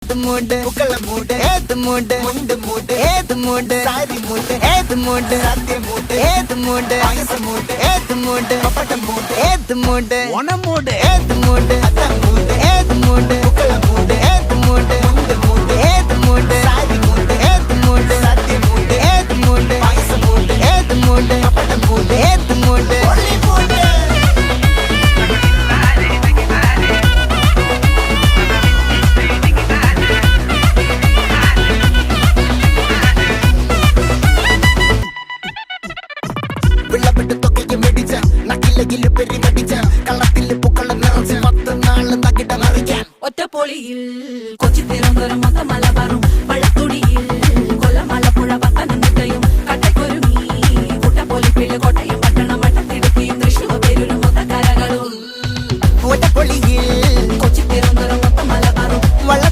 ஏத்து மூடு புக்கல மூடு ஏத்து மூடு முண்டு மூடு ஏத்து மூடு சாரி மூடு ஏத்து மூடு சத்திய மூடு ஏத்து மூடு பாயச மூடு ஏத்து மூடு பப்பட்ட மூடு ஏத்து மூடு ஒன மூடு ஏத்து மூடு அத்த மூடு ஏத்து மூடு புக்கல மூடு ஏத்து மூடு முண்டு மூடு ஏத்து மூடு சாரி மூடு ஏத்து மூடு சத்திய மூடு ஏத்து மூடு பாயச மூடு ஏத்து மூடு பப்பட்ட மூடு ஏத்து மூடு ஒளி மூடு വെള്ളപ്പെട്ട് തൊക്കയ്ക്ക് മെടിച്ച നക്കിലകില് പെരി കടിച്ച കള്ളത്തില് പൂക്കള നിറച്ച് 10 നാള് തകിട മറിക്കാൻ ഒറ്റപ്പൊളിയിൽ കൊച്ചി തിരുവനന്തപുരം മൊത്തം മലബാറും